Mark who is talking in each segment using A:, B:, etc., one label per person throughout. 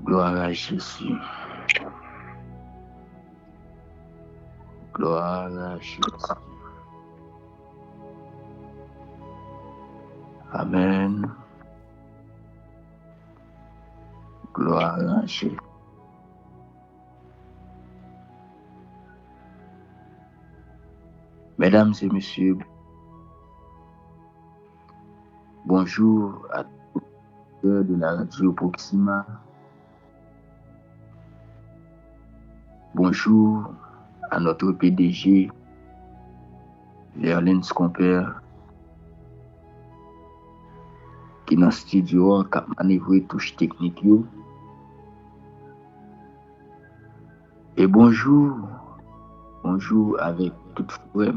A: Gloire à Jésus. Gloire à Jésus. Amen. Gloire à Jésus. Mesdames et messieurs, bonjour à tous de la radio Proxima. Bonjour à notre PDG, Verlaine Scomper, qui est dans le studio, qui a manœuvré touche technique. Et bonjour avec toute frère,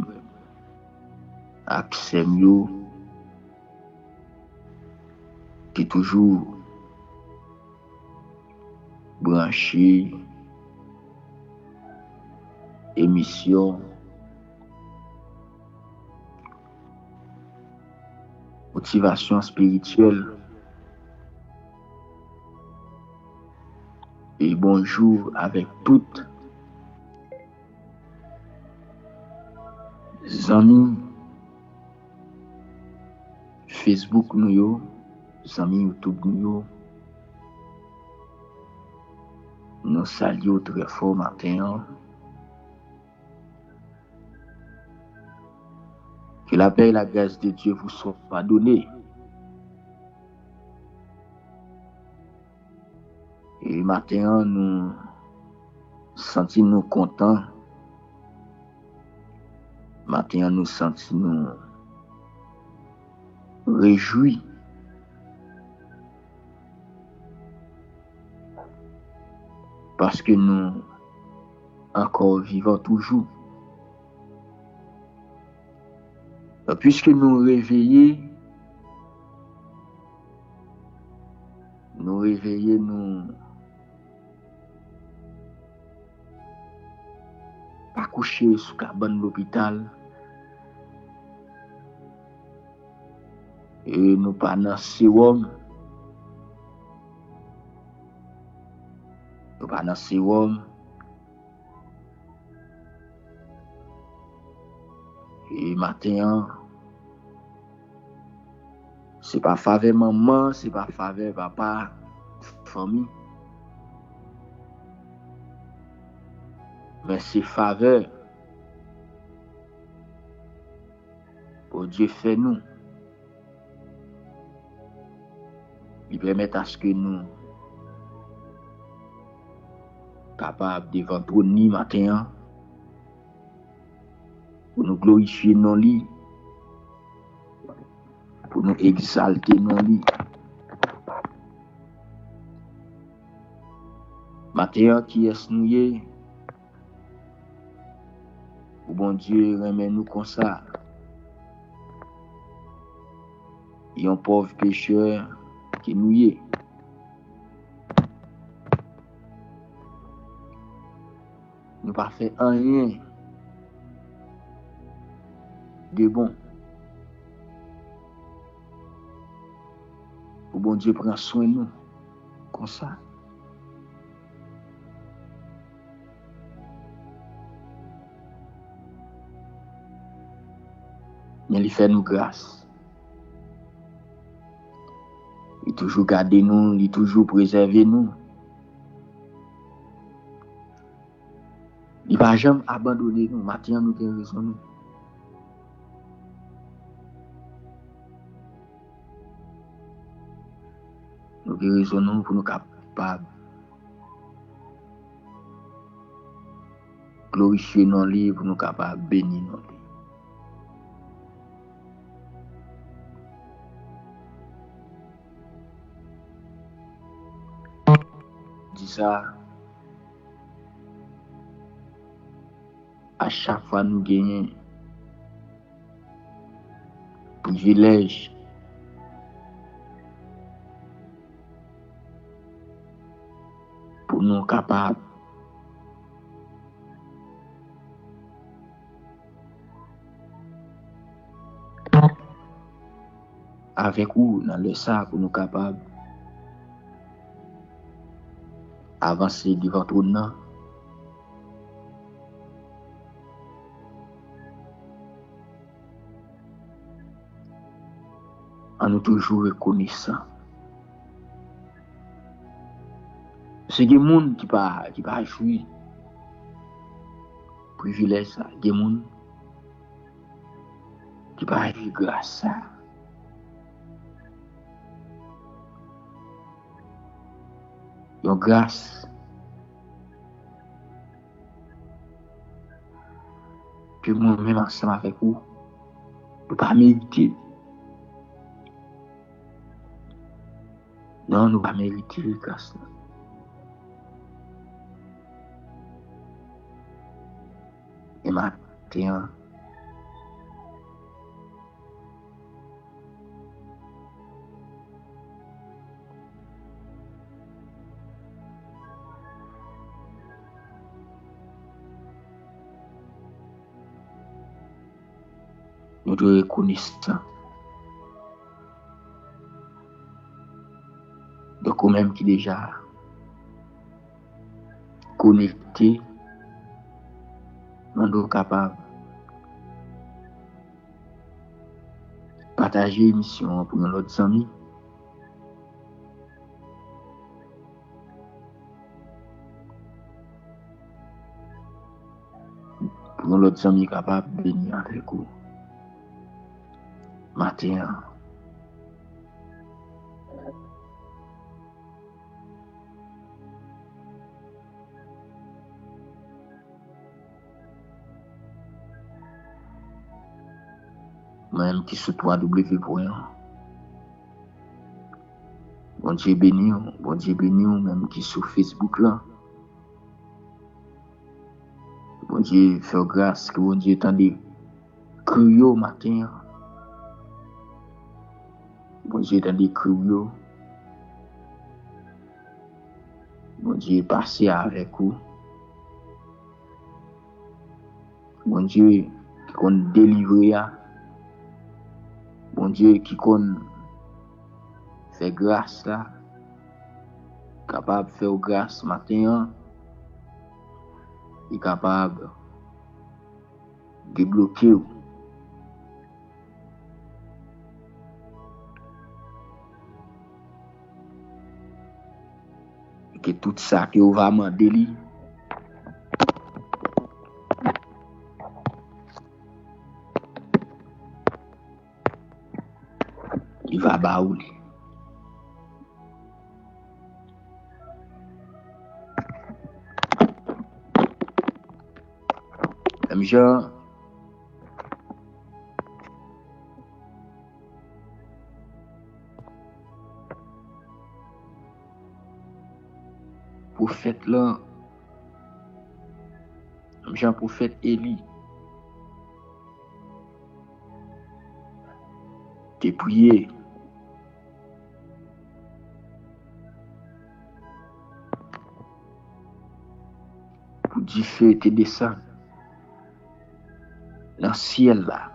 A: Axemio, qui est toujours branché, émission, motivation spirituelle. Et bonjour avec toutes les amis Facebook nous, les amis YouTube nous saluons très fort matin. Que la paix et la grâce de Dieu vous soient pardonnées. Et matin, nous sentons contents. Matin, nous sentons réjouis. Parce que nous encore vivons toujours. Puisque nous réveillons, nous pas coucher sous cabane de l'hôpital et nous pas dans sérum. Nous pas dans sérum. Et matin, c'est pas faveur maman, c'est pas faveur papa, famille. Mais c'est faveur pour Dieu fait nous. Il permet à ce que nous capables de devant ni matin pour nous glorifier non lit, pour nous exalter non lit. Matin qui est nous, pour bon Dieu remet nous comme ça. Et un pauvre pécheur qui nous est. Nous pas fait rien de bon. Pour bon Dieu prend soin de nous comme ça. Mais il fait nous grâce. Il toujours garde nous, il toujours préserve nous. Il ne va jamais abandonner nous. Maintenant, nous avons raison. Nous avons raison pour nous capables de glorifier nos livres, pour nous capables de bénir nos livres. Dis ça. À chaque fois nous gagnons privilège pour nous capables avec vous dans le sac pour nous capables avancer devant trône nan. On nous toujours reconnaissant. C'est des gens qui pas jouir privilège ça, des gens qui pas jouir grâce ça. Yon grâce que moi-même ensemble avec vous, ne pas mériter. Non, nous pas mériter grâce. Et maintenant, nous devons reconnaître. Donc, au même qui déjà connecté, nous sommes capables de partager l'émission pour nos autres amis. Pour nos autres amis capables de venir avec vous. Matin. Même qui sous 3W pour rien. Bon Dieu béni, même qui sur Facebook là. Bon Dieu fait grâce que bon Dieu tendez crier matin. Bon Dieu tendez crier. Bon Dieu passé avec vous. Bon Dieu qui compte délivrer. Bon Dieu qui compte faire grâce là. Capable de faire grâce matin. Il est capable de débloquer. Et que tout ça que vous va demander lui, il va baouler. Même genre, prophète là, même genre prophète Élie, t'es prié. Pour dire feu te descend dans le ciel là.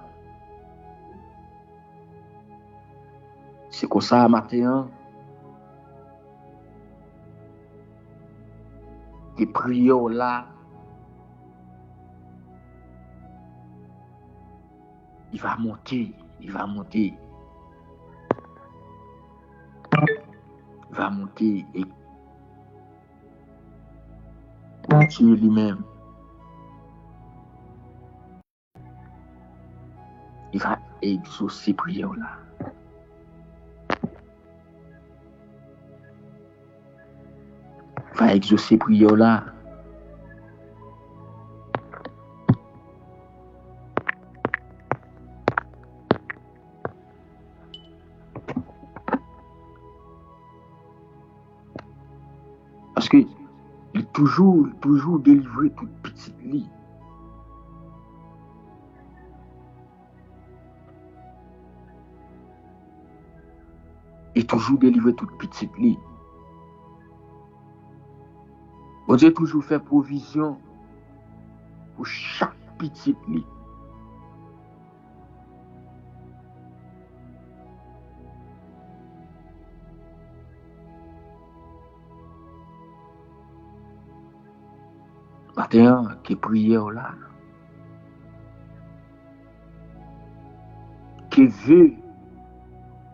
A: C'est comme ça matin, tes prières là, il va monter. Il va monter et Dieu lui-même, il va exaucer prière là. Il va exaucer prière là. Parce que il toujours délivré toute petite lit. Il toujours délivré toute petite lit. Bon Dieu toujours fait provision pour chaque petite lit. Matin, qui prière là, qui veut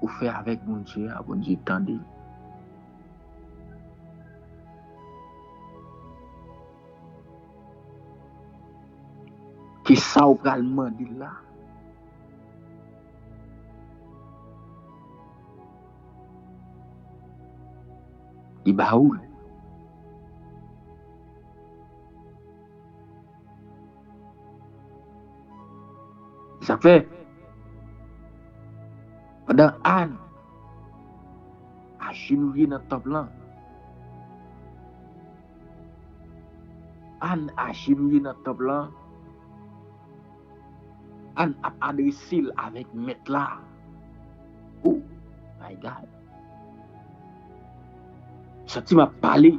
A: ou faire avec mon Dieu, tendez. Qui ça ou pral demander là? Il baoul. Ça fait pendant Anne a chenouillé dans le temple là. Anne a chenouillé dans le temple là. Anne a adressé avec maître là. Oh my God. Ça m'a parlé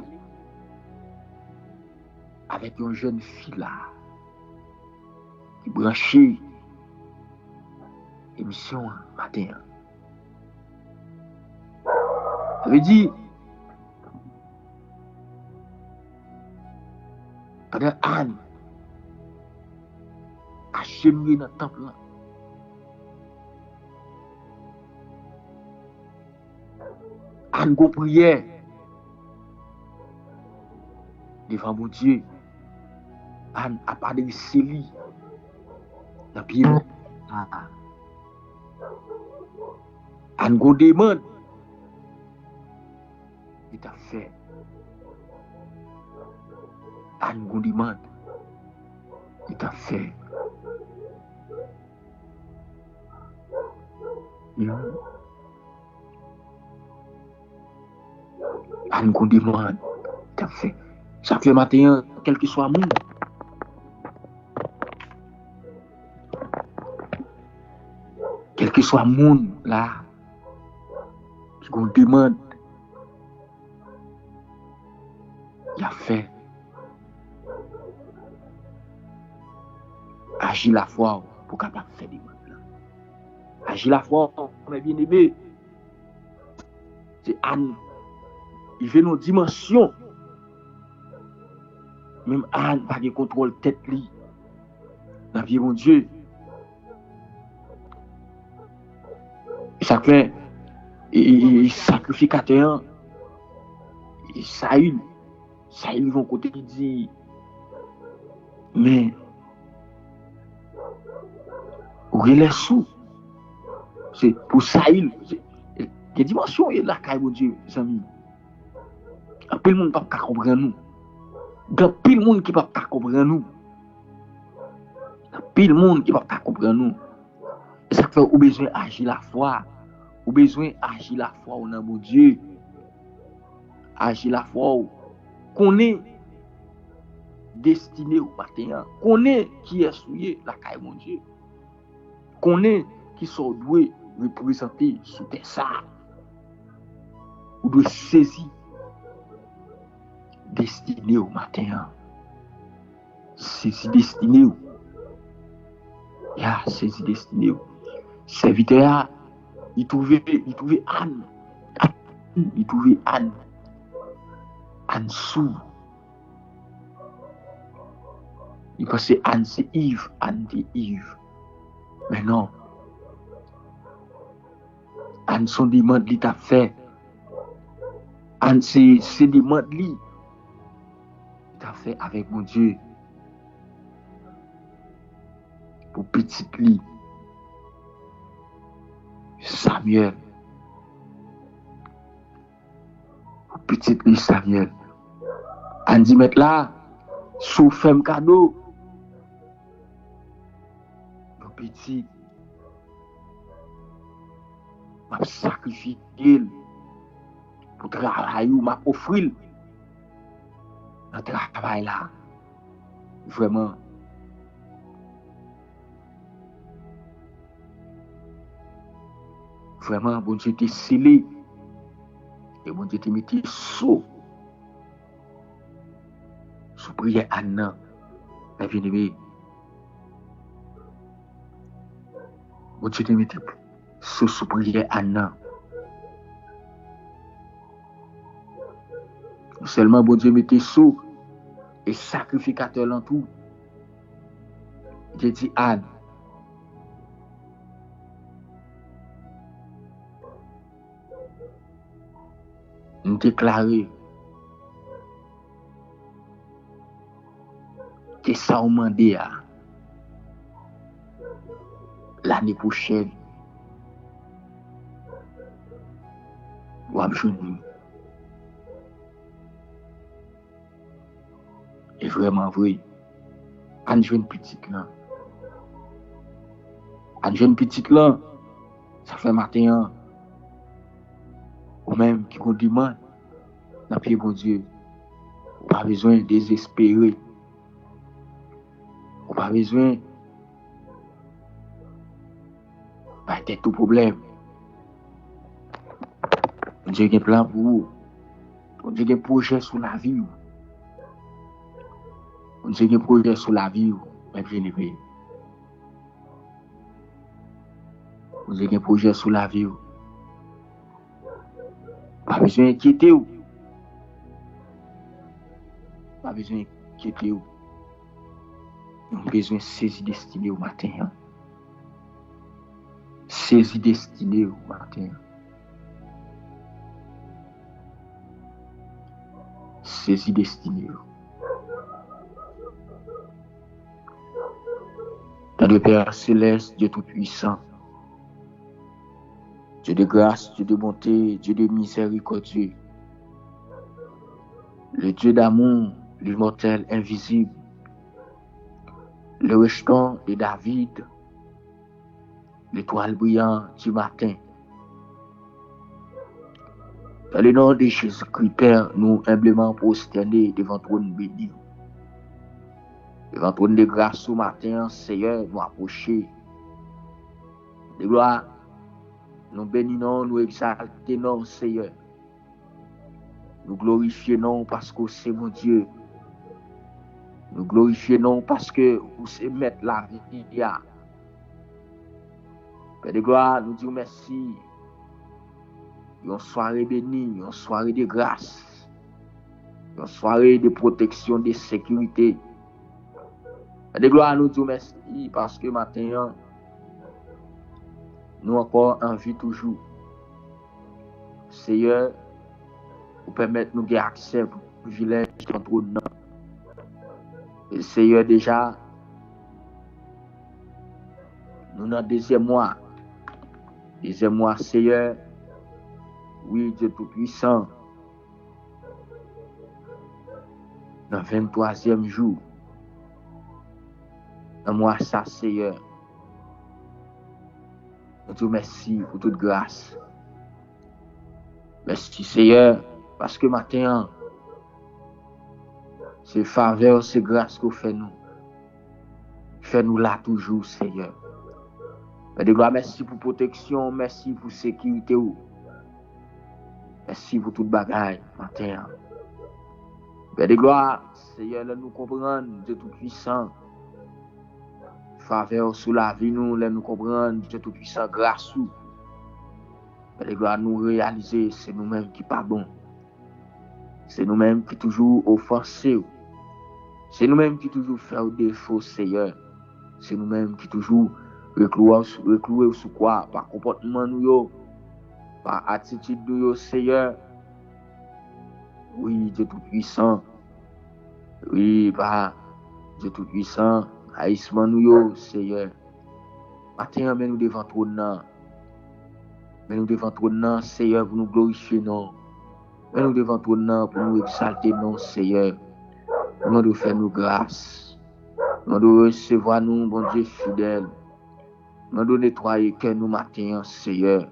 A: avec une jeune fille là qui branchait émission matin. Ça veut dire pendant Anne a cheminé dans le temple là. Anne go prière devant mon Dieu. Anne a pas de céli dans pied. Anne go demande. Il t'a fait. Anne go demande. Il t'a fait. Anne go demande. Il t'a fait. Ça fait matin, quel que soit mon. Quel que soit mon là, qui vous demande, il a fait. Agir la foi pour capable faire des demandes. Agir la foi, mes bien-aimés. C'est Anne. Il vient dans une dimension. Même Anne pas de contrôle tête li. Dans vie mon Dieu. Ça fait sacrificateur. Saül vont côté qui dit mais où il est sous. C'est pour Saül. Quelle dimension est là, mon Dieu, les amis. Un peu le monde ne peut pas comprendre nous. Grand pile monde qui ne peut pas comprendre nous. Pile monde qui ne peut pas comprendre nous. Et ça fait ou besoin d'agir la foi. Ou besoin d'agir la foi au nom de Dieu. Agir la foi. Qu'on est destiné au matin. Qu'on est qui est souillé la caille mon Dieu. Qu'on est qui sont doués représenter sous terre ça. Ou de saisir destiné au matin. Saisir destiné. Ya, saisir destiné. Serviteur, il trouvait Anne. Il trouvait Anne. Anne sous. Il pensait Anne c'est Yves. Anne c'est Yves. Mais non. Anne son demande li t'a fait. Anne c'est demande li t'a fait avec mon Dieu. Pour petit li. Samuel. Pour petit li Samuel. Anne dit mettre là sous femme cadeau. Pour petit m'a sacrifié pour travailler ou m'a offrir un travail là. Vraiment. Vraiment, bon Dieu t'es scellé. Et bon Dieu t'es mis sous prière Anna. La bien-aimée. Bon Dieu t'es mis sous prière Anna. Seulement bon Dieu mettez sous et sacrificateur dans tout. J'ai dit Anne. Nous déclaré que ça on demandé l'année prochaine. Ou abjouni. Et vraiment vrai. Un jeune petit là. Un jeune petit là. Ça fait matin. Ou même qui qu'on demande. Dans pied bon Dieu. Ou pas besoin de désespérer. Ou pas besoin. Pas être tout problème. Dieu a un plan pour vous. Dieu a un projet sur la vie. Dieu a un projet sur la vie. Même bien aimé. Dieu a un projet sur la vie. Pas besoin d'inquiéter. Pas besoin d'inquiéter. Nous avons besoin de saisir destinée au matin. Saisir destinée au matin. Saisir destinée. Dans le Père céleste, Dieu tout-puissant, Dieu de grâce, Dieu de bonté, Dieu de miséricorde, le Dieu d'amour, l'immortel, invisible, le rejeton de David, l'étoile brillante du matin. Dans le nom de Jésus-Christ, Père, nous humblement prosternés devant trône béni. Devant trône de grâce au matin, Seigneur, nous approcher. De gloire, nous bénissons, nous exaltons, Seigneur. Nous glorifions parce que c'est mon Dieu. Nous glorifions parce que vous savez mettre la vie. Père de gloire, nous disons merci. Une soirée bénie, une soirée de grâce, une soirée de protection, de sécurité. Père de gloire, nous disons merci parce que maintenant, nous encore en vie toujours. Seigneur, vous permettez nous d'avoir accès au privilège contre nous. Et Seigneur, déjà, nous dans le deuxième mois. Deuxième mois, Seigneur, oui, Dieu Tout-Puissant, dans le 23e jour, dans moi, ça, Seigneur, nous te remercions pour toute grâce. Merci, Seigneur, parce que maintenant, c'est faveur, c'est grâce que vous faites nous. Fais-nous là toujours, Seigneur. De gloire, merci pour protection, merci pour sécurité. Merci pour toute bagaille, matin. De gloire, Seigneur, nous comprendre, Dieu Tout-Puissant. Faveur sous la vie, nous comprendre, Dieu Tout-Puissant, grâce. De gloire, nous réaliser, c'est nous-mêmes qui pas bon. C'est nous-mêmes qui toujours offensés. C'est nous-mêmes qui toujours fait défaut, Seigneur. C'est nous-mêmes qui toujours recloués sous quoi? Par comportement nous, par attitude nous, Seigneur. Oui, Dieu Tout-Puissant. Oui, par Dieu Tout-Puissant. Haïssement nous, Seigneur. Matin, mais nous devant trône. Mais nous devant trône, Seigneur, pour nous glorifier, non. Mais nous devant trône pour nous exalter, non, Seigneur. Nous devons faire nous grâce. Nous devons recevoir nous, bon Dieu fidèle. Nous devons nettoyer que nous matin, Seigneur.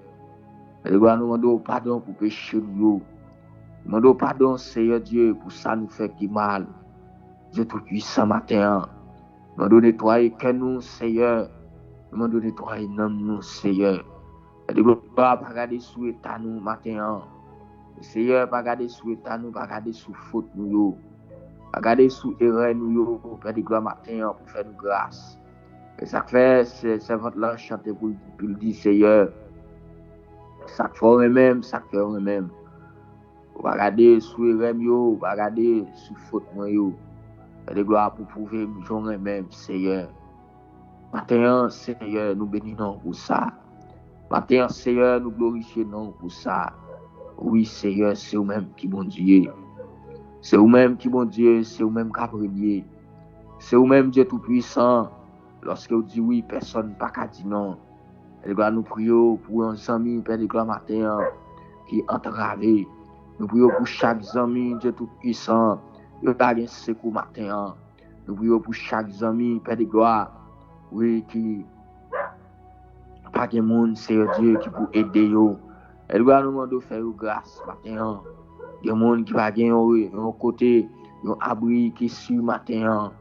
A: Nous devons pardon pour pécher nous. Nous devons pardon, Seigneur Dieu, pour ça nous fait qui mal. Dieu Tout-Puissant matin. Nous devons nettoyer que nous, Seigneur. Nous devons nettoyer nous, Seigneur. Nous devons pas regarder sous l'état nous matin. Seigneur, pas regarder sous l'état nous, pas regarder sous faute nous. Pas regarder sous erreur nous, Père de gloire matin pour faire nous grâce. Et ça fait, c'est votre là chanter pour le dire, Seigneur. Ça fait même, ça fait même. Pas regarder sous erreur, pas regarder sous faute nous. Père de gloire, pour prouver, j'en même, Seigneur. Matin, Seigneur, nous bénissons pour ça. Matin, Seigneur, nous glorifions pour ça. Oui, Seigneur, c'est vous-même qui bon Dieu. C'est vous-même qui bon Dieu, c'est vous-même qui premier. C'est vous-même Dieu Tout-Puissant. Lorsque vous dites oui, personne n'a pas dit non. Père de gloire, nous prions pour un ami, Père de gloire, matin, qui est entravé. Nous prions pour chaque ami, Dieu Tout-Puissant. Nous avons un secours matin. Nous prions pour chaque ami, Père de gloire, oui, qui pas de monde, c'est Dieu qui peut aider. Et nous demandons faire grâce matin. Il y a des gens qui va gagner un côté, un abri qui est sur matin.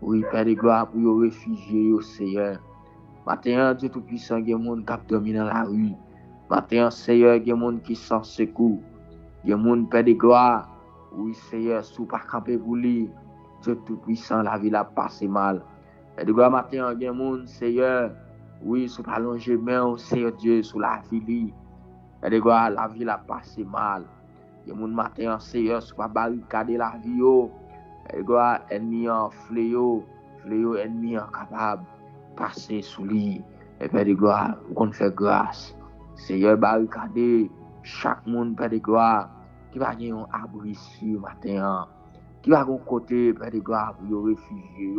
A: Oui, Père de gloire, pour les réfugiés au Seigneur. Matin, Dieu Tout-Puissant, il y a des gens qui dorment dans la rue. Matin, Seigneur, il y a des gens qui sont sans secours. Il y a des gens, Père de gloire, oui, Seigneur, si vous ne pouvez pas camper pour lui, Dieu Tout-Puissant, la vie a passé mal. Père de gloire, matin, il y a des gens, Seigneur, oui, si vous ne pouvez pas longer main, Seigneur Dieu, sur la vie. Père de gloire, la vie a passé mal. Il y a des gens, matin, Seigneur, si vous ne pouvez pas barricader la vie, Père de gloire, ennemi en fléau, ennemi incapable, passer sous lui. Et Père de gloire, on fait grâce. Seigneur, barricader chaque monde, Père de gloire, qui va gagner un abri sur matin, qui va un côté, Père de gloire, pour les réfugiés.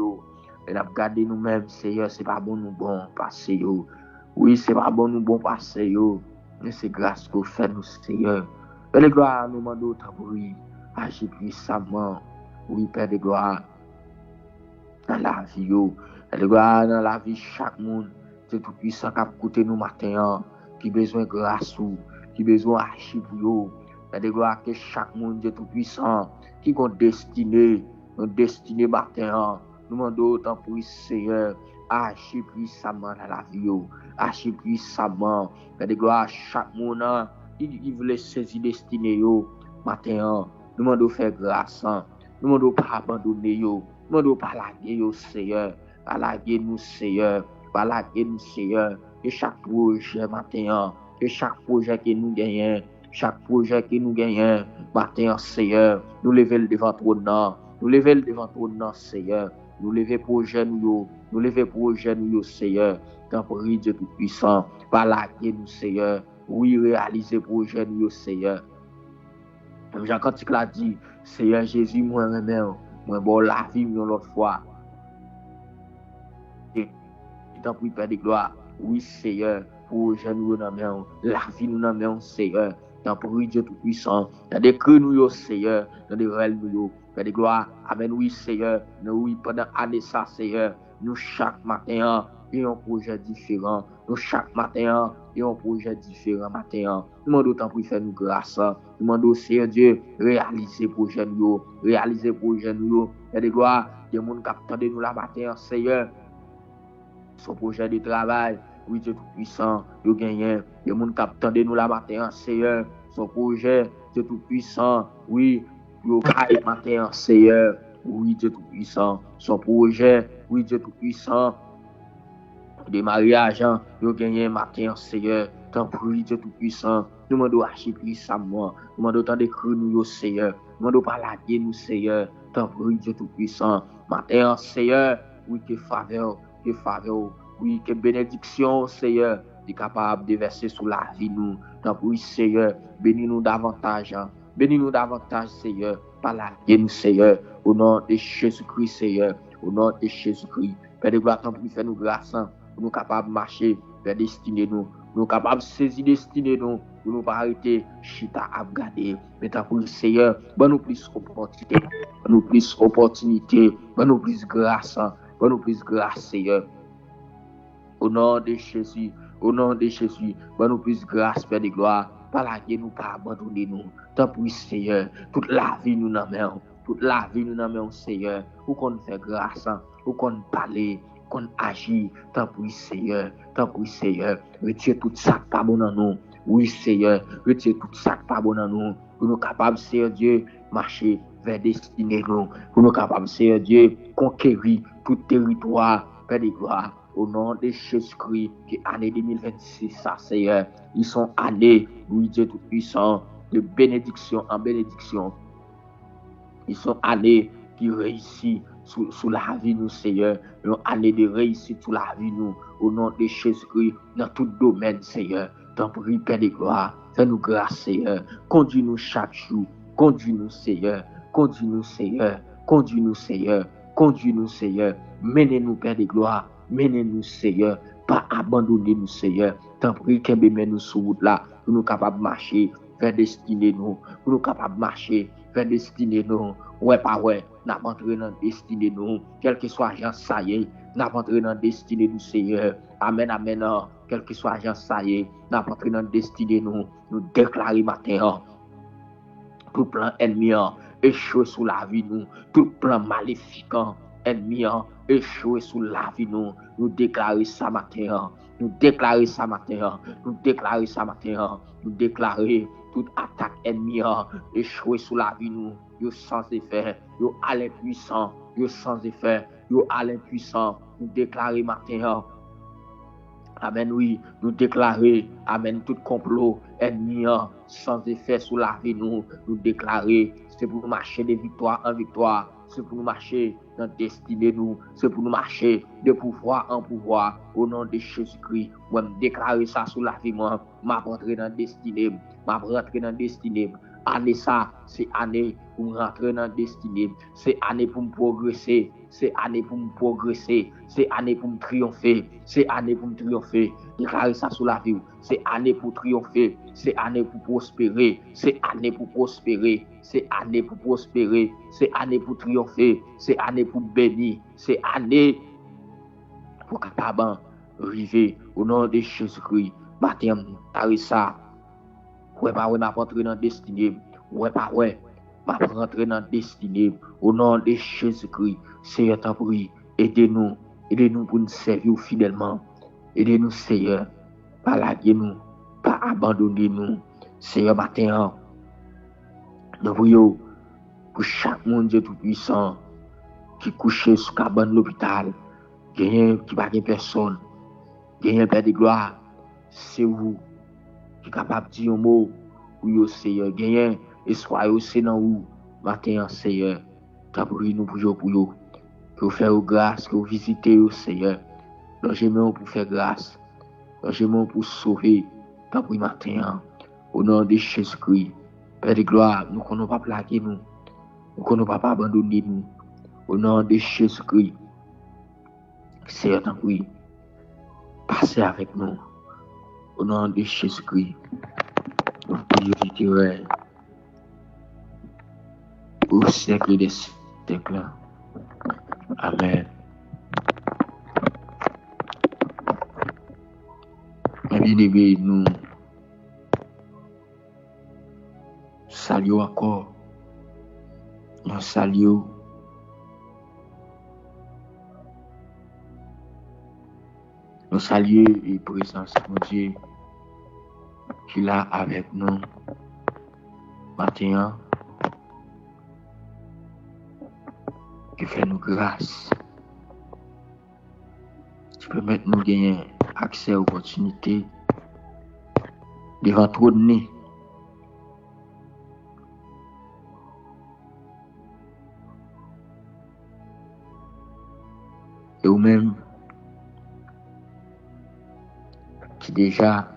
A: Et nous regardons nous-mêmes, Seigneur, c'est pas bon nous bon passer. Oui, c'est pas bon nous bon passer. Mais c'est grâce qu'on fait nous, Seigneur. Père de gloire, nous demandons autant pour lui. Agis puissamment. Oui, Père de gloire, dans la vie. Père de gloire, dans la vie, chaque monde, c'est tout puissant qui a coûté nous matin, qui a besoin de grâce, qui a besoin d'agir pour eux. Père de gloire, que chaque monde, Dieu Tout-Puissant, qui a une destinée matin, nous demandons autant pour le Seigneur, agir puissamment dans la vie, agir puissamment. Père de gloire, chaque monde, qui veut saisir destinée matin, nous demandons faire grâce, nous demandons pas abandonner, nous demandons pas laguer, Seigneur, pas laguer nous, Seigneur, pas laguer nous, Seigneur, que chaque projet matin, que chaque projet que nous gagnons, chaque projet que nous gagnons, matin, Seigneur, nous lever devant ton nom, nous lever devant ton nom, Seigneur, nous lever projet nous lever projet nous, Seigneur, tant pour Dieu Tout-Puissant, pas laguer nous, Seigneur, oui, réaliser projet nous, Seigneur. Comme Jean Cantique l'a dit, Seigneur Jésus, moi, moi, bon, la vie, l'autre fois. Et tant pis, Père de gloire, oui, Seigneur, projet nous, la vie, nous, Seigneur. Tant pour Dieu Tout-Puissant, dans des cœurs nous, Seigneur, dans des rêves nous, Père de gloire, amen, oui, Seigneur, nous, oui, pendant l'année, ça, Seigneur, nous, chaque matin, et un projet différent. Nous, chaque matin, et un projet différent matin. Nous demandons autant pour faire nous grâce. Nous demandons, Seigneur Dieu, réaliser projet nous, réaliser projet nous. Père de gloire, il y a des gens qui attendent nous la matin, Seigneur. Son projet de travail, oui, Dieu Tout-Puissant, nous gagnons. Il y a des gens qui attendent nous la matin, Seigneur. Son projet, Dieu Tout-Puissant, oui, nous gagnons matin, Seigneur. Oui, Dieu Tout-Puissant. Son projet, oui, Dieu Tout-Puissant. De mariage, nous gagnons matin, Seigneur. Tant pour Dieu Tout-Puissant. Nous demandons agir puissamment. Nous demandons tant d'écrire nous, Seigneur. Nous demandons pas laguer nous, Seigneur. Tant pour Dieu Tout-Puissant. Matin, Seigneur. Oui, que faveur. Oui, que bénédiction, Seigneur. Est capable de verser sur la vie nous. Tant pour Seigneur. Bénis-nous davantage. Bénis-nous davantage, Seigneur. Pas laguer nous, Seigneur. Au nom de Jésus-Christ, Seigneur. Au nom de Jésus-Christ. Père de gloire, tant pour faire nous grâce. Nous capables de marcher vers destinée nous. Nous capables de saisir destinée nous. Pour nous pas arrêter, chita à regarder. Mais tant pour le Seigneur, bon nous plus opportunité. Bon nous plus opportunité. Bon nous plus grâce. Bon nous plus grâce, Seigneur. Au nom de Jésus. Au nom de Jésus. Bon nous plus grâce, Père de gloire. Pas laguer nous, pas abandonner nous. Tant pour le Seigneur. Toute la vie nous n'amène. Toute la vie nous n'amène, Seigneur. Où qu'on fait grâce. Où qu'on parle. Qu'on agit, tant pour Seigneur, retire tout ça pas bon dans nous. Oui, Seigneur, retire tout ça pas bon dans nous. Pour nous capables, Seigneur Dieu, marcher vers destinée nous. Pour nous capables, Seigneur Dieu, conquérir tout territoire, Père de gloire. Au nom de Jésus-Christ, qui année 2026, ça, Seigneur, ils sont années, oui, Dieu Tout-Puissant, de bénédiction en bénédiction. Ils sont années qui réussissent. sous la vie nous, Seigneur. Une année de réussite sous la vie nous. Au nom de Jésus-Christ, dans tout domaine, Seigneur. T'en prie, Père de gloire. Fais-nous grâce, Seigneur. Conduis-nous chaque jour. Conduis-nous, Seigneur. Conduis-nous, Seigneur. Conduis-nous, Seigneur. Conduis-nous, Seigneur. Menez-nous, Père de gloire. Menez-nous, Seigneur. Pas abandonner nous, Seigneur. T'en prie, qu'elle nous sur route là. Pour nous capables de marcher vers destinée nous. Pour nous capables de marcher vers destinée nous. Ouais, pas ouais. N'a pas entré dans destinée nous. Quel que soit agent, ça y est. N'a pas entré dans destinée nous, Seigneur. Amen, amen. Quel que soit agent, ça y est. N'a pas entré dans destinée nous. Nous déclarer matin. Tout plan ennemi échoué sous la vie nous. Tout plan maléfique ennemi échoué sous la vie nous. Nous déclarer ça matin. Nous déclarer ça matin. Nous déclarer ça matin. Nous déclarer toute attaque ennemi échoué sous la vie nous. Yo sans effet. Yo à l'impuissant. Yo sans effet. Yo à l'impuissant. Nous déclarer matin. Amen, oui, nous déclarer, amen, tout complot ennemi sans effet sur la vie nous déclarer, c'est pour nous marcher de victoire en victoire, c'est pour nous marcher dans destinée nous, c'est pour nous marcher de pouvoir en pouvoir, au nom de Jésus-Christ. Moi, me déclarer ça sur la vie, moi, m'a rentrer dans destinée, m'a rentrer dans destinée. Année ça, c'est année pour rentrer dans destinée, c'est année pour me progresser, c'est année pour me progresser, c'est année pour me triompher, c'est année pour me triompher. Déclarez ça sur la vie, c'est année pour triompher, c'est année pour prospérer, c'est année pour prospérer, c'est année pour prospérer, c'est année pour triompher, c'est année pour bénir, c'est année pour capable arriver au nom de Jésus-Christ. Baptême, ça. Ouais, pas ouais, m'a rentré dans destinée. Ouais, pas ouais, m'a rentré dans destinée. Au nom de Jésus-Christ, Seigneur, t'en prie, aidez-nous pour nous servir fidèlement. Aidez-nous, Seigneur, pas laguer nous, pas abandonner nous. Seigneur, matin, nous prions pour chaque monde Dieu tout-puissant qui couche sous cabane de l'hôpital, qui pas de personne, qui un Père de gloire, c'est vous qui est capable de dire un mot pour vous, Seigneur. Gagnez espoir, c'est dans vous. Matin, Seigneur, t'as pris nous pour vous. Que vous faites grâce, que vous visitez, Seigneur. Logez-moi pour faire grâce. Logez-moi pour sauver. T'as pris matin. Au nom de Jésus-Christ. Père de gloire, nous ne connaissons pas plaquer nous. Nous ne connaissons pas abandonner nous. Au nom de Jésus-Christ. Seigneur, t'as pris. Passez avec nous. Au nom de Jésus-Christ. Nous prions au siècle des siècles. Amen. Bien-aimés, nous saluons encore. Nous saluons la présence de Dieu qui est là avec nous matin, qui fait nous grâce, qui permet nous gagner accès à l'opportunité devant trop de nez. Et ou même qui déjà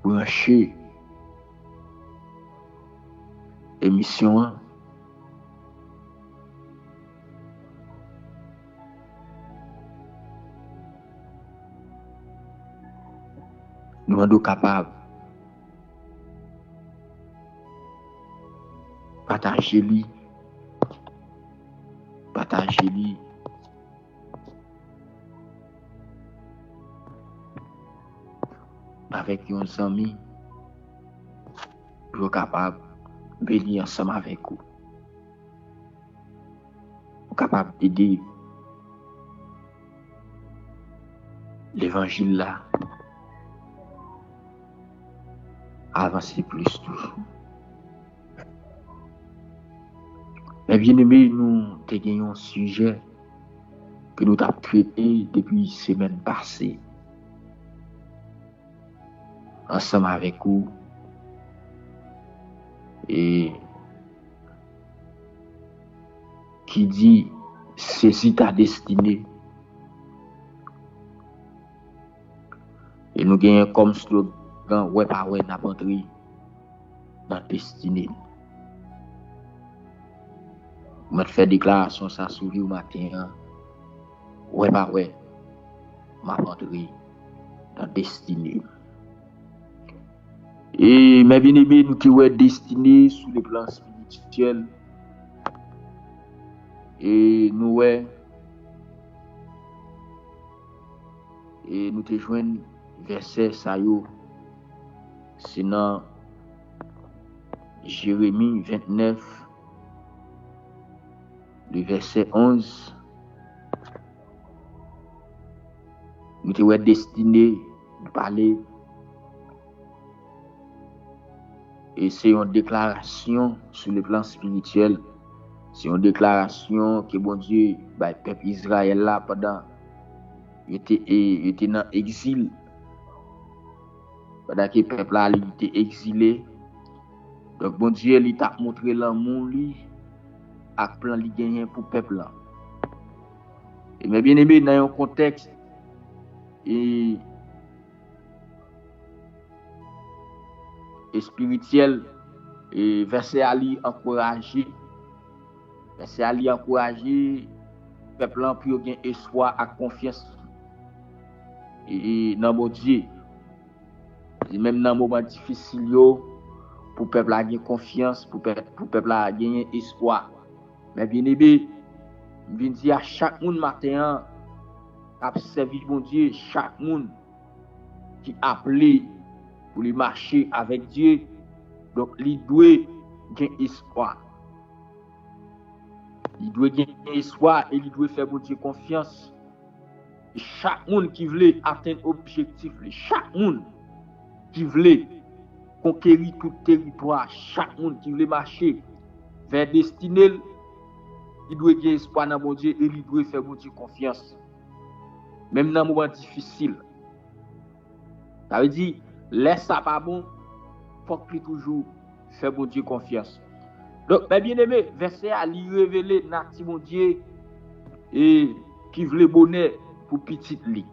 A: branché émission nous sommes capables de partager avec nos amis pour être capable de bénir ensemble avec vous. Pour capable d'aider l'évangile là à avancer plus toujours. Mais bien aimé, nous avons un sujet que nous avons traité depuis la semaine passée. Ensemble avec vous. Et qui dit saisis ta destinée. Et nous gagnons comme slogan, ouais, pas ouais, n'a pas entré dans la destinée. Je fais déclaration ça sur le matin. Ouais, pas ouais, m'a entré dans la destinée. Et mes bien-aimés, nous qui sommes destinés sur le plan spirituel. Et nous, ouais, et nous te joignons verset ça yo. C'est dans Jérémie 29, le verset 11. Nous te ouais destinés de parler. Et c'est une déclaration sur le plan spirituel. C'est une déclaration que bon Dieu, le peuple Israël là pendant il était dans l'exil. Pendant que le peuple là il était exilé. Donc bon Dieu il t'a montré l'amour lui avec plan li gagné pour le peuple là. Et mais bien aimé dans un contexte et spirituel et verset Ali encouragé. Verset Ali encouragé peuple là pour gagner espoir et confiance et dans bon Dieu. Et même dans moment difficile yo pour peuple a gagner confiance pour peuple a gagner espoir. Mais bien aimé, je viens dire à chaque monde matin a servi bon Dieu, chaque monde qui appelé pour lui marcher avec Dieu, donc il doit gagner espoir. Il doit gagner espoir et il doit faire bon Dieu confiance. Et chaque monde qui veut atteindre objectif, chaque monde qui veut conquérir tout territoire, chaque monde qui veut marcher vers destinée, il doit gagner espoir dans bon Dieu et il doit faire bon Dieu confiance. Même dans un moment difficile. Ça veut dire, laisse ça pas bon, faut que toujours faire bon Dieu confiance. Donc, bien aimé, verset à lui révéler nati bon Dieu et qui veut bonheur pour petit li.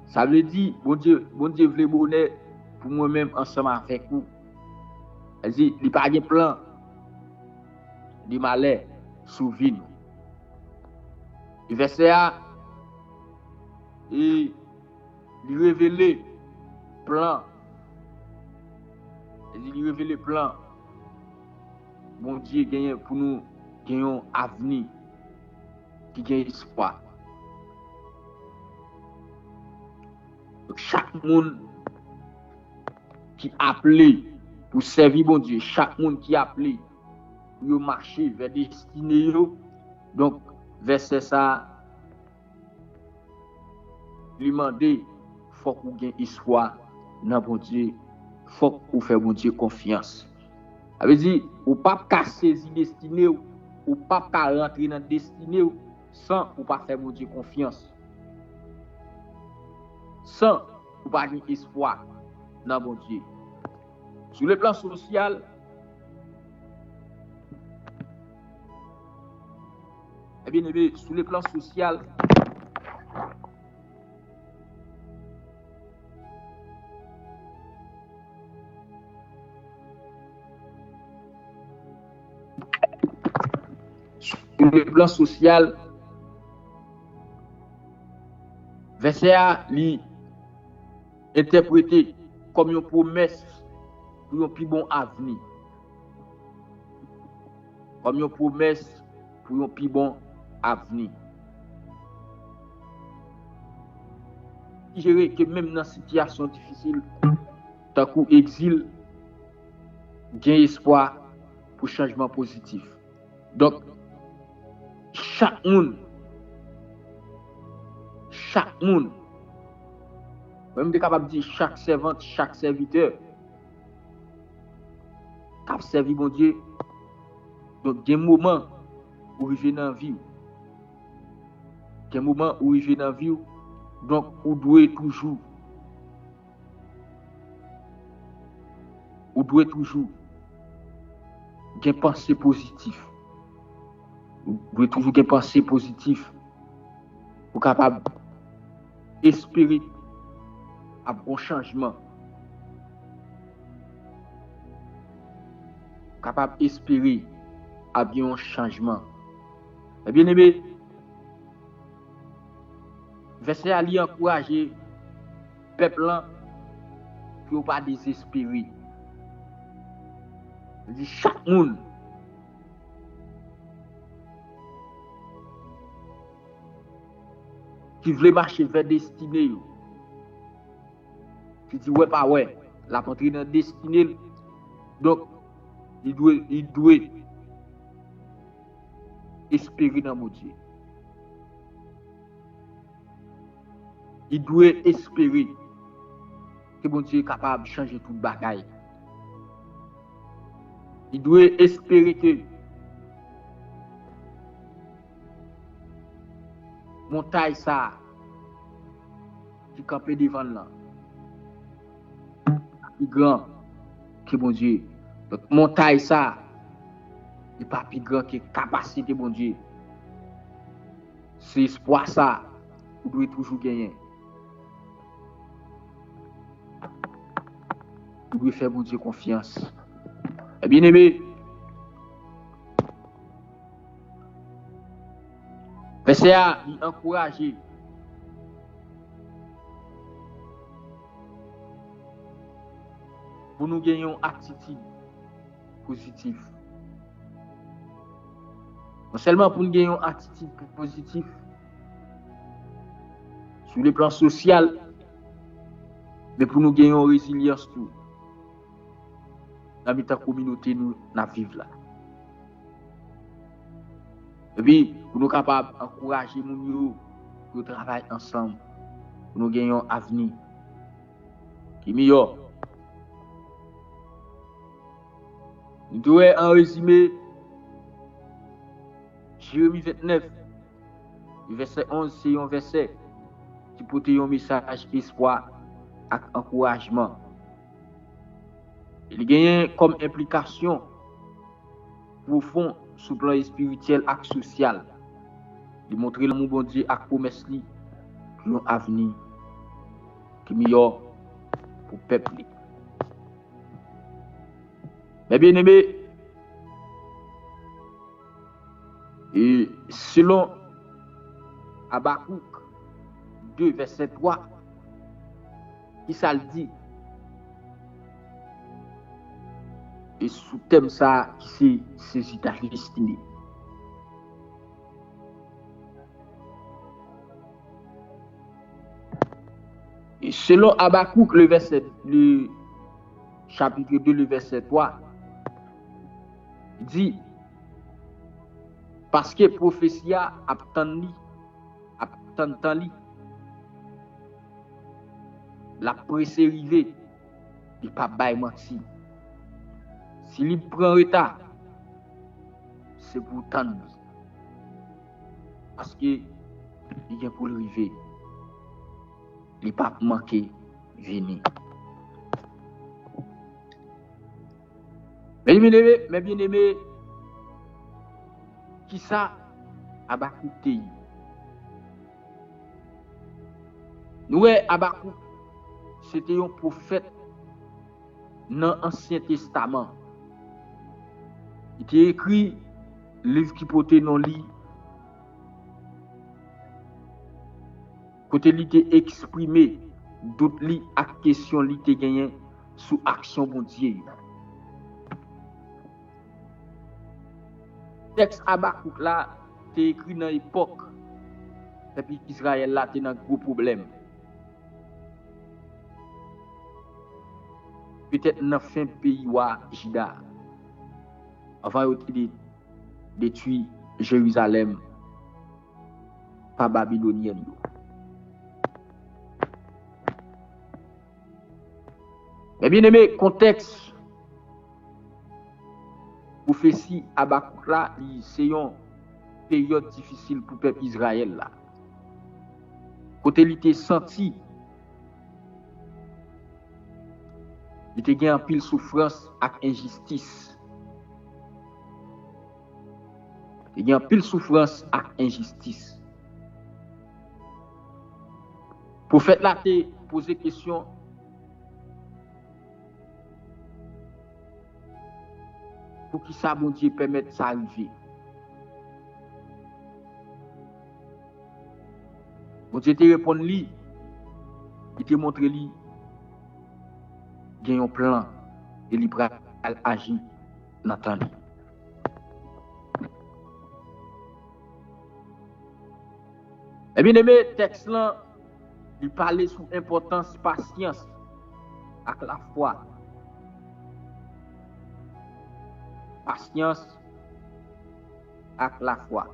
A: Ça veut dire, bon Dieu veut bonheur pour moi-même ensemble avec vous. Elle dit, il n'y a pas de plan de malheur sous vie. Le verset A, et il révèle plan. Il révèle plan. Bon Dieu gagne pour nous gagnons avenir qui gagne espoir. Donc, chaque monde qui appelé pour servir bon Dieu, chaque monde qui appelé pour marcher vers destinée, donc verset ça lui demander faut qu'on gagne espoir dans bon Dieu, faut qu'on fait bon Dieu confiance. Ça veut dire ou pas qu'à saisir destinée ou pas qu'à rentrer dans destinée sans ou pas faire bon Dieu confiance. Sans ou pas gagner espoir dans bon Dieu. Sur le plan social, eh bien, sur le plan social, verset A li interprété comme une promesse pour un plus bon avenir. Comme une promesse pour un plus bon avenir. Gérer que même dans une situation difficile, tant qu'au exil, gain espoir pour changement positif. Donc, chaque monde, même de capable de dire chaque servante, chaque serviteur, qui a servi mon Dieu, donc il y a un moment où il vient dans la vie. Il y a un moment où il vient dans la vie, donc on doit toujours une pensée positive. Vous devez toujours des pensées positives pour capable d'espérer un bon changement. Capable d'espérer à bien un changement. Et bien aimé, verset à lui encourager peuple pour pas désespérer. Il dit chaque monde qui veut marcher vers destinée, qui dit ouais pas ouais, la patrie dans destinée, donc il doit espérer dans mon Dieu. Il doit espérer que mon Dieu est capable de changer toute bagaille. Il doit espérer que montagne ça qui campe devant là plus grand que mon Dieu. Donc montagne ça n'est pas plus grand que capacité mon Dieu. C'est espoir ça vous devez toujours gagner. Vous devez faire mon Dieu confiance. Et bien aimé, verset A, il encourage pour nous gagner une attitude positive. Non seulement pour nous gagner une attitude positive sur le plan social, mais pour nous gagner une résilience tout. Dans la communauté, nous vivons là. Et puis, pour nous capables d'encourager nous pour travailler ensemble, pour nous gagner un avenir qui est meilleur. Nous devons en résumé Jérémie 29, le verset 11, c'est un verset qui porte un message espoir et encouragement. Il gagne comme implication profond sur le plan spirituel et social. De montrer l'amour bon Dieu et promesse pour un avenir qui est meilleur pour le peuple. Mais bien aimé, et selon Habakkuk 2, verset 3, qui ça le dit? Et sous thème ça, c'est ta destinée. Et selon Habakkuk, le chapitre 2, le verset 3, dit, parce que prophétie a attendu la préserver, il pas bail menti. S'il prend retard, c'est pour tendre. Parce que il est pour arriver. Il pas manquer venir. Mais bien aimé, qui ça Habakkuk te? Nous Habakkuk, c'était un prophète dans l'Ancien Testament. Il a écrit le livre qui portait non li. Côté li te exprimé d'autres li à question li te gagné sous action bon Dieu. Texte Habakkuk là te écrit dans l'époque depuis Israël là te dans gros problème. Peut-être dans fin pays wa Juda. Avant de détruire Jérusalem par Babylonien. Mais bien aimé, contexte prophétie Habakkuk là, c'est une période difficile pour le peuple Israël là. Côté il était senti, il était gagné en pile souffrance et injustice. Il y a pile souffrance et injustice. Prophète là te posé question pour qui ça bon Dieu permettre ça arriver. Bon Dieu te répond lui, il te montre lui il y a un plan et il va agir dans temps. Eh bien aimé texte là il parlait sur l'importance patience avec la foi. Patience avec la foi.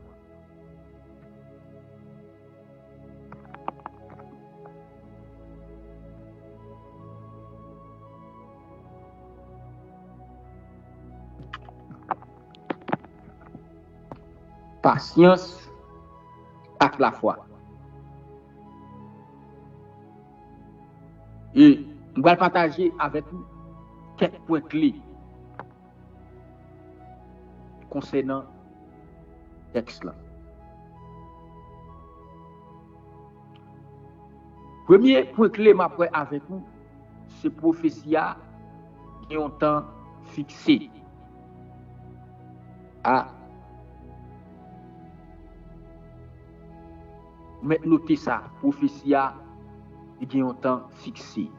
A: Patience avec la foi. Et nous allons partager avec vous quelques points clés concernant le texte là. Premier point clé m'après avec vous, c'est prophétie qui ont un temps fixé. Mais notez ça, prophétie qui ont un temps fixé.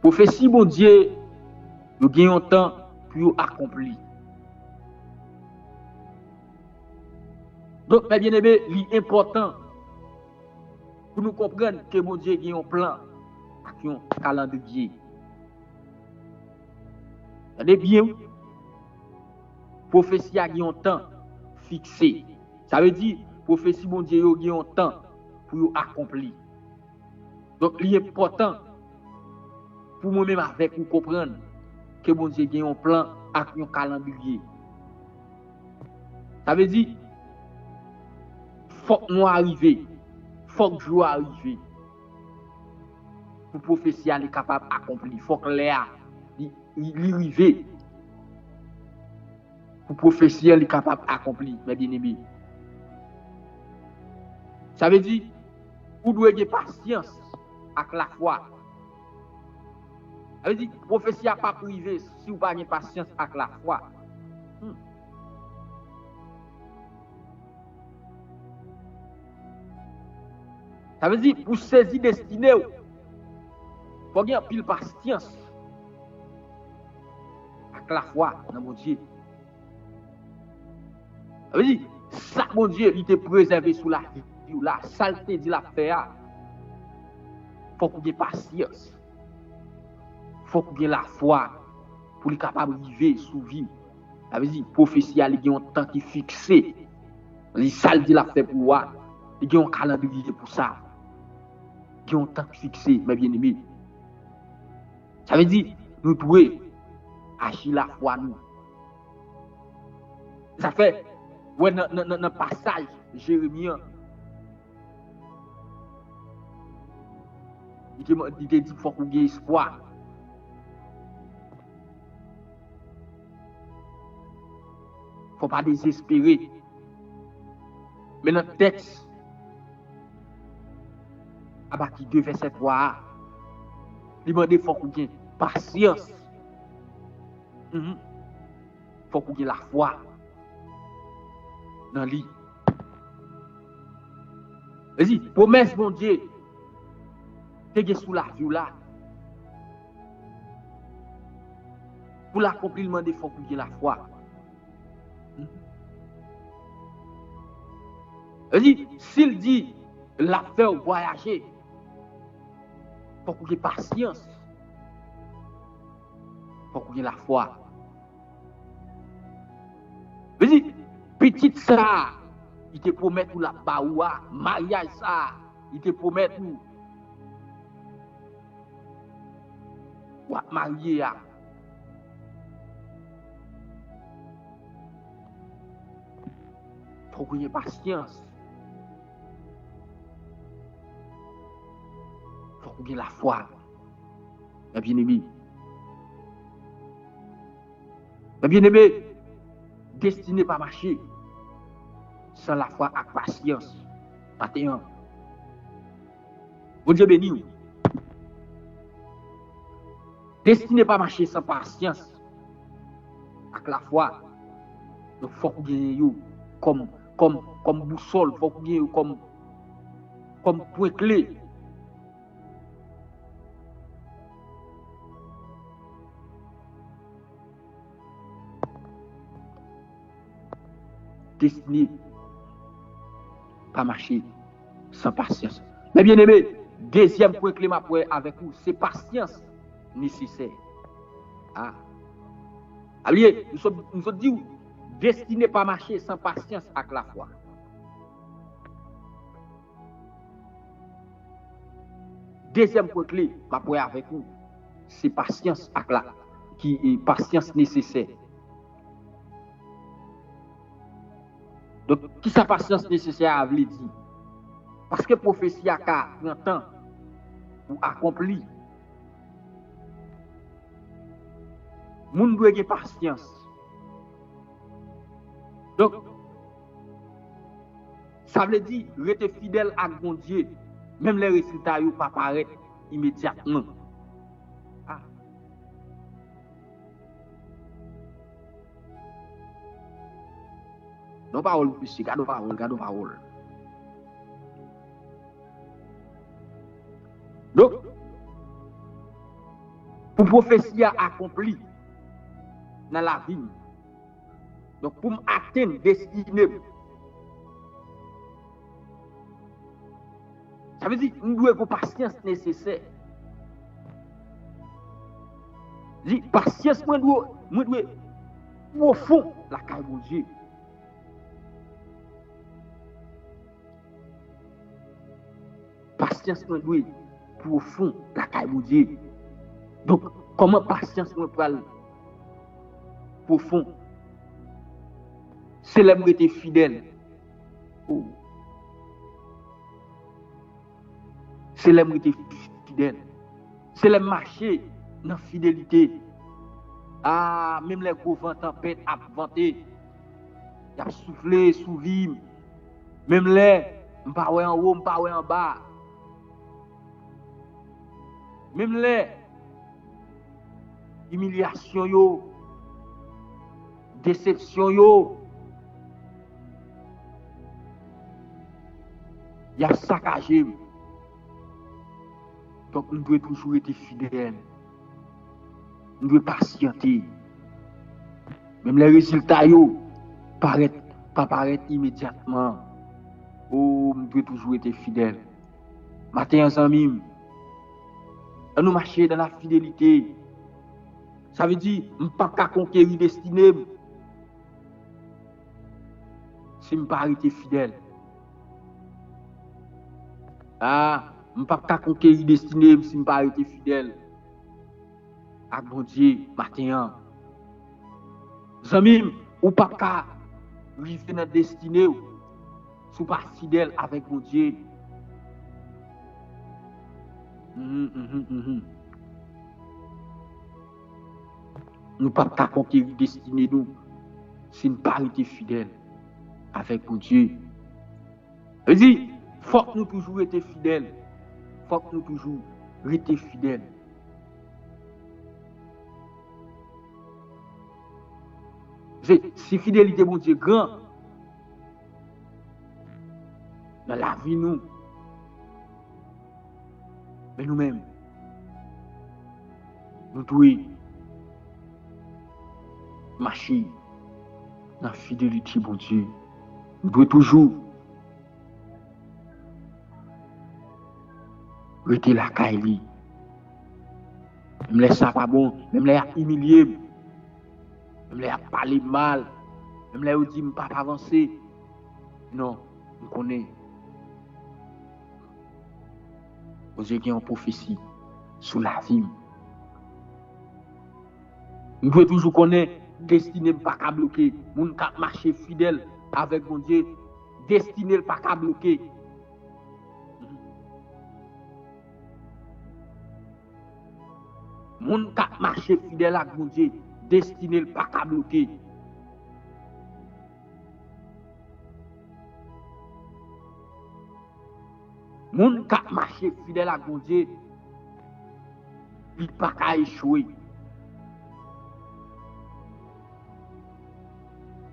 A: Prophétie, mon Dieu, nous gagnons un temps pour accomplir. Donc, mes bien-aimés, l'important pour nous comprendre que mon Dieu a un plan, un calendrier. Regardez bien, prophétie a un temps fixé. Ça veut dire, prophétie, mon Dieu, a un temps pour accomplir. Donc, l'important pour moi-même avec vous comprendre que mon Dieu a un plan avec un calendrier. Ça veut dire, faut que nous arrivions, faut que jour arrive pour prophétie aller capable d'accomplir. Faut que l'air arrive pour prophétie aller capable d'accomplir, mes bien-aimés. Ça veut dire, vous devez avoir patience avec la foi. Ça veut dire, prophétie n'a pas privé si vous n'avez pas de patience avec la foi. Ça veut dire, pour saisir destinée, il faut avoir pile patience avec la foi dans mon Dieu. Ça veut dire, ça, mon Dieu, il te préservé sous la vie, la saleté de la faire. Il faut qu'on ait patience. Il faut qu'on ait la foi pour être capable de vivre sous vie. Ça veut dire, prophétie, il y a un temps qui est fixé. Les salles de la fait pour moi. Il y a un calendrier pour ça. Il y a un temps fixé, mes bien-aimés. Ça veut dire, nous devons agir la foi, nous. Ça fait, ouais, dans le passage, Jérémie, il te dit qu'il faut qu'on ait espoir. Il ne faut pas désespérer. Mais dans le texte, à partir de verset 3, il demande qu'il faut qu'on ait patience. Il faut qu'on ait la foi dans lui. Vas-y, promesse, mon Dieu, t'es sous la vie là. Pour l'accomplissement des faut qu'on ait la foi. Vas-y, s'il dit la faire voyager, il faut qu'on ait patience. Il faut qu'on ait la foi. Vas-y, petite ça, il te promet pour la baoua, mariage ça, il te promet pour marier. Il faut qu'on ait patience. Il faut qu'on ait la foi. Mes bien-aimés. Mais bien aimé, destiné pas marcher sans la foi et patience. Matin, bon Dieu béni ou. Destiné pas marcher sans patience avec la foi. Donc faut que vous comme boussole, faut que vous comme point clé. Destiné pas marcher sans patience. Mais bien aimé, deuxième point clé m'a avec vous, c'est patience nécessaire. Ah. Allié, nous sommes dit destiné pas marcher sans patience avec la foi. Deuxième point clé m'a avec vous, c'est patience avec la qui est patience nécessaire. Donc, qui sa patience nécessaire à veut dire? Parce que prophétie a 30 ans pour accomplir. Moun doit avoir patience. Donc, ça veut dire rester fidèle à mon Dieu, même les résultats ne pas apparaître immédiatement. Ah. Non, parole, monsieur, garde parole. Donc, pour prophétie accomplie dans la vie, donc pour m'atteindre destinée, ça veut dire que nous devons avoir patience nécessaire. Dit patience, moi dois profond la caille de Dieu. Patience, moi dois profond la caille de Dieu. Donc, comment patience, moi parle profond? C'est l'homme qui est fidèle. Oh. C'est l'homme qui est fidèle. C'est le marché dans la fidélité. Ah, même les gros vents tempêtes à vanter. Il a soufflé, souvim. Même les, m'pa en haut, m'pa en bas. Même les humiliation yo, déception yo. Il y a saccagé. Donc, nous devons toujours être fidèles. Nous devons patienter. Même les résultats, pas paraître immédiatement. Oh, nous devons toujours être fidèles. Matin, en amis, nous marcher dans la fidélité. Ça veut dire, je ne peux pas conquérir destinée si je ne pas être fidèle. Ah, je ne peux pas conquérir destinée si je ne pas être fidèle. À bon Dieu, matin. Zami, ou pas qu'à vivre dans la destinée, si pas fidèle avec mon Dieu. Nous pas qu'à conquérir destinée nous, si nous pas été fidèle avec mon Dieu. Je dis, faut que nous toujours être fidèles. Faut que nous toujours être fidèles. Si fidélité mon Dieu grand dans la vie nous, mais nous-mêmes, nous devons marcher dans la fidélité mon Dieu. Nous devons toujours rester la caille. Même les ça pas bon, même les humiliés, même les parler mal, même les dit pas avancer. Non, nous connaissons. Vous avez une prophétie sur la vie. Nous devons toujours connaître destiné pas qu'à bloquer. Moun ka marcher fidèle avec mon Dieu, destiné pas qu'à bloquer. Moun ka marcher fidèle avec mon Dieu, destiné pas qu'à bloquer. Moun qui marché fidèle à Dieu, il pas qu'à échouer.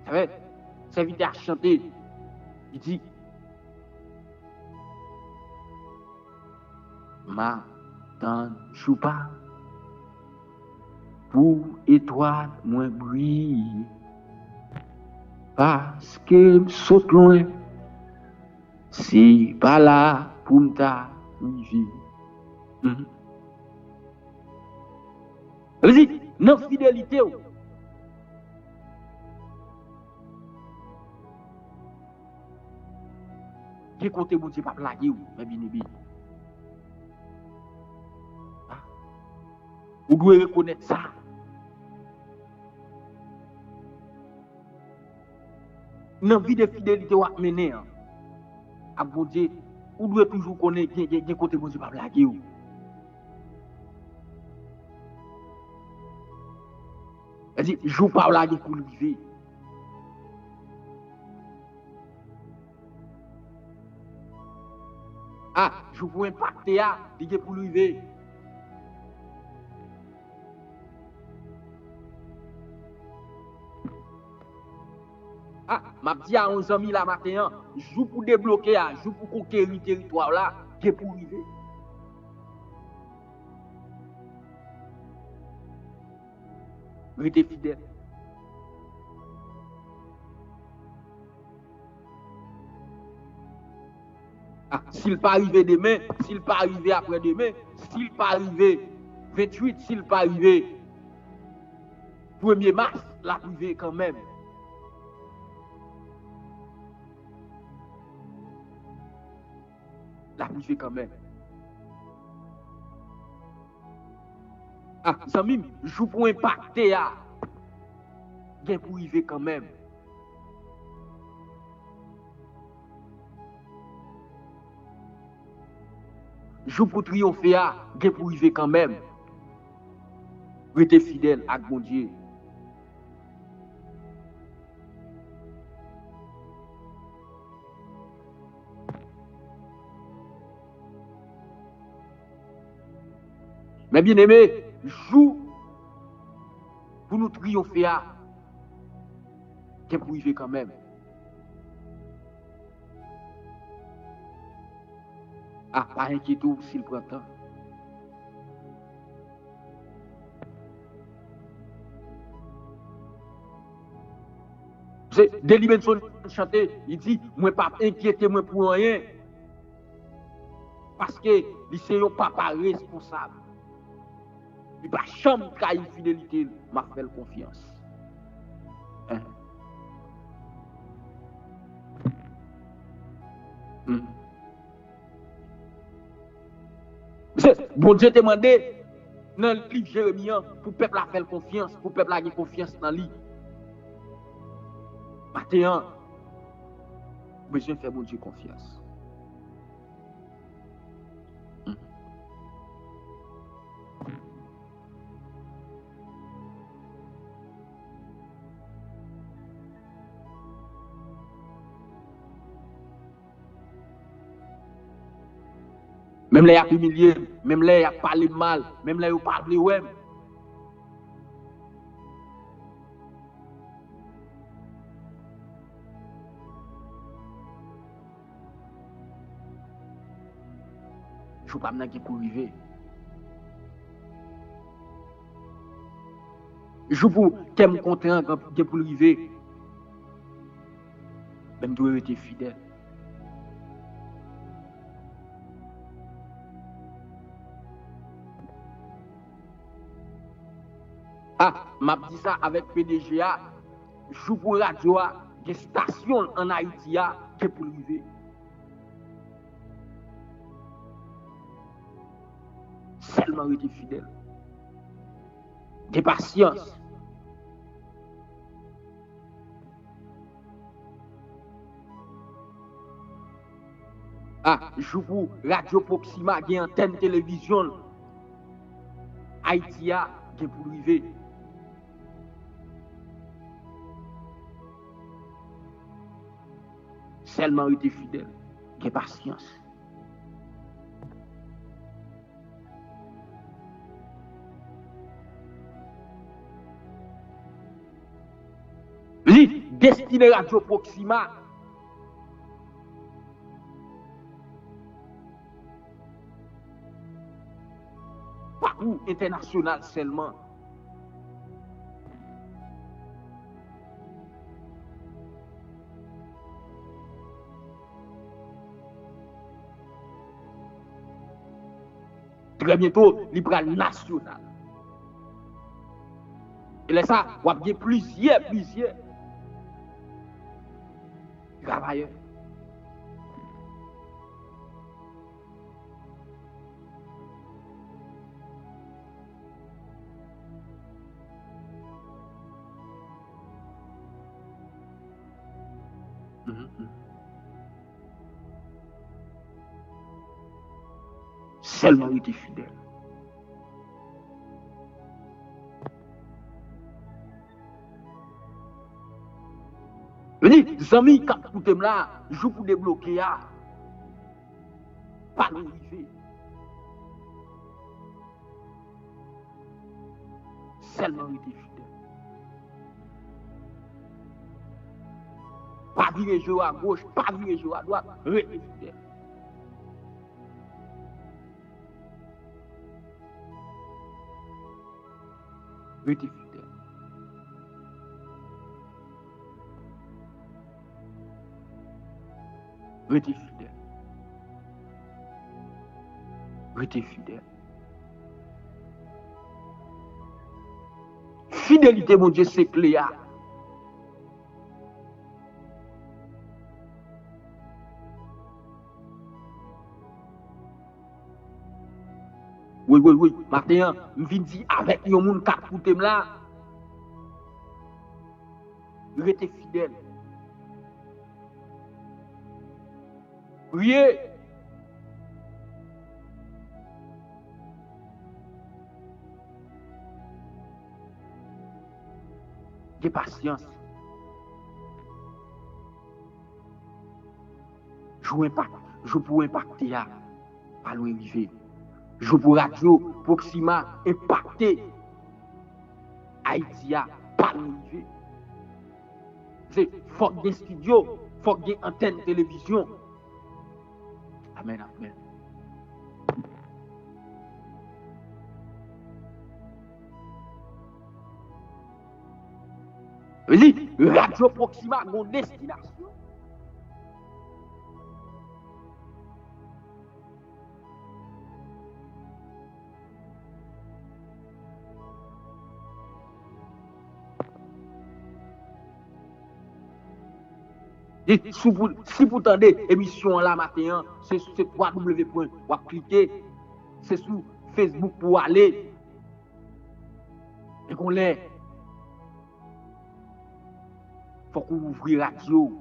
A: Vous savez, c'est vite à chanter. Il dit, ma tan choupa pour étoile moins brille parce que saute loin si pas là pour m'ta vivre. Vas-y, non fidélité. Qui compte mon Dieu pas blaguer ou mais bien bien. Vous devez reconnaître ça. Dans la vie de fidélité ou mener à bon Dieu, vous devez toujours connaître qui côté mon Dieu pas blaguer ou. C'est-à-dire, je ne pas blaguer pour vivre. Ah, je vous impacter à dire pour vivre. Ah, m'a dit à 11 amis la matin, joue pour débloquer, joue pour conquérir le territoire là, qui est pour arriver. Restez fidèle. Ah, s'il pas arrivé demain, s'il pas arrivé après-demain, s'il pas arrivé 28, s'il pas arrivé 1er mars, la privé quand même. La privé quand même. Ah, ça même, je pour impacter à bien pour arriver quand même. Je pour triompher à bien pour arriver quand même. Restez fidèle à mon Dieu. Mais bien aimé, joue pour nous triompher à bien pour arriver quand même. Ah, pas inquiétude s'il prend temps. C'est Delibenson chanter, il dit, moi pas inquiété moi pour rien. Parce que c'est un papa responsable. Il va jamais trahir fidélité, m'a fait confiance. Hein? Bon Dieu te demandé dans le livre Jérémie pour le peuple à faire confiance, pour le peuple à avoir confiance dans lui. Maintenant, besoin de faire bon Dieu confiance. Même là, il y a humilié, même là, il y a parlé mal, même là, il y a parlé ouais. Je ne sais pas qui pour arriver. Je pour t'aimer content qui pour arriver. Même doit être fidèle. Ah, m'a dit ça avec PDGA, je pour radio, des stations en Haïti qui pour arriver. Seulement été fidèle. De patience. Ah, je vous Radio Proxima, qui antenne télévision. Haïti qui pour arriver. Seulement rester fidèle. Gain patience. Li, destiné Radio Proxima. Pas ou international seulement. Très bientôt, libéral national. Et là, ça, on a plusieurs travailleurs. Seulement il était fidèle. Venez, les amis, quand vous êtes là, je vous débloquer, pas nous arriver. Seulement il était fidèle. Pas virer jeu à gauche, pas virer jeu à droite, restez fidèle. Restez fidèle. Restez fidèle. Restez fidèle. Fidélité, mon Dieu, c'est clair. Oui. Matin, je viens dire avec un monde qui a écouté là. Restez fidèle. Priez. De patience. Je peux impacter à loin arriver. Je peux Radio Proxima impacter Haïti pas loin arriver. C'est faut des studios, faut des antennes télévision. Amen. Radio Proxima a une destination. Et si vous tendez émission là matin, c'est sur www. Vous cliquez, c'est sur Facebook pour aller. Et qu'on l'ait. Faut qu'on ouvre la radio.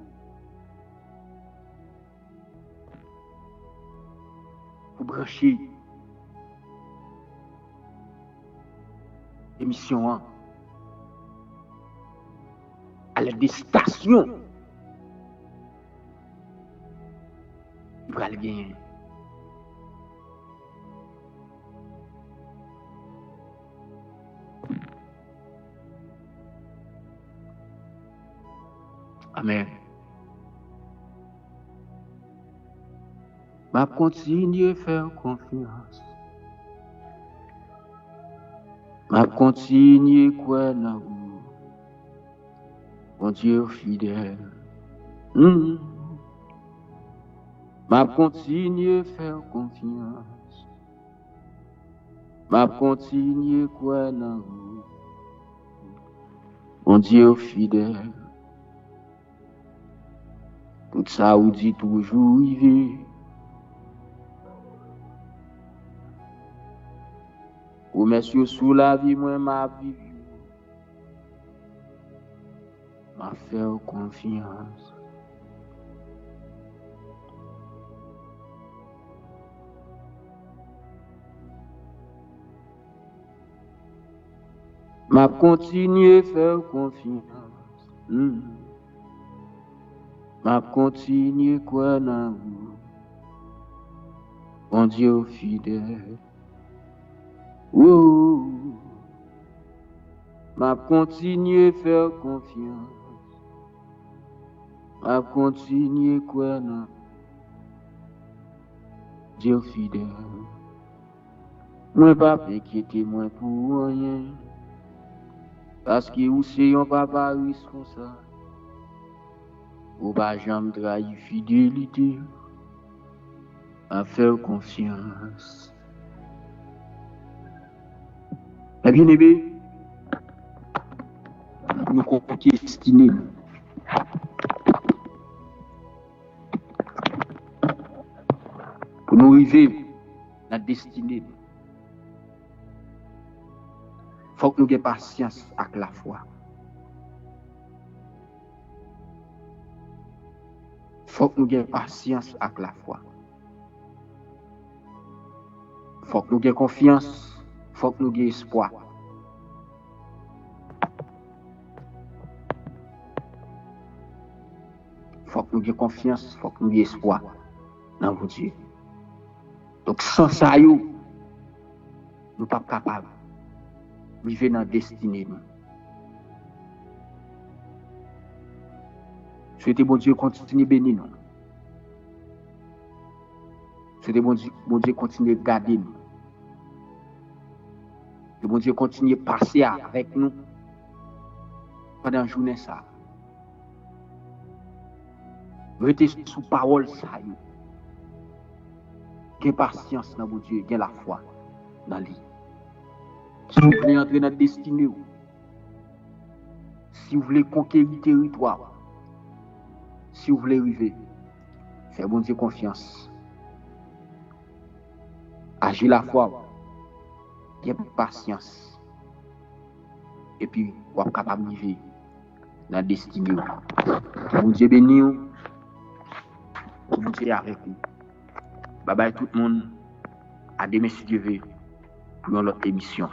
A: Pour brancher. Émission à l'aide des stations. Il va le gagner. Amen. Ma continue à faire confiance. Ma continue à croire dans vous. Mon Dieu fidèle. Ma continue à faire confiance. Ma continue à croire dans vous. Mon Dieu fidèle. Tout ça vous dit toujours vivre. Ou monsieur sous la vie, moi ma vie. M'a faire confiance. M'a continuer à faire confiance. m'a continué quoi dans vous. Bon Dieu fidèle. Oh, m'a continué faire confiance. M'a continué quoi dans Dieu fidèle. Moi pas inquiété moi pour rien. Parce que vous c'est un papa responsable. Ou pas jamais trahir fidélité. À faire confiance. La bien-aimée, nous comptons destiné. Pour nous arriver à la destinée, il faut que nous ayons patience avec la foi. Il faut que nous ayons patience avec la foi. Il faut que nous ayons confiance. Il faut que nous ayons espoir. Il faut que nous ayons confiance. Il faut que nous ayons espoir dans vos Dieu. Donc sans ça, nous ne sommes pas capables de vivre dans la destinée. Souhaitez bon Dieu continue à bénir nous. Souhaitez bon Dieu continue à garder nous. Que bon Dieu continue à passer avec nous pendant la journée. Restez sous parole. Gain patience dans bon Dieu, gain la foi dans lui. Si vous voulez entrer dans la destinée, si vous voulez conquérir le territoire, si vous voulez arriver, faites bon Dieu confiance. Agir la foi, gain patience. Et puis, vous êtes capable de vivre dans la destinée. Bon Dieu béni, bon Dieu avec vous. Bye bye tout le monde. À demain si Dieu veut pour une autre émission.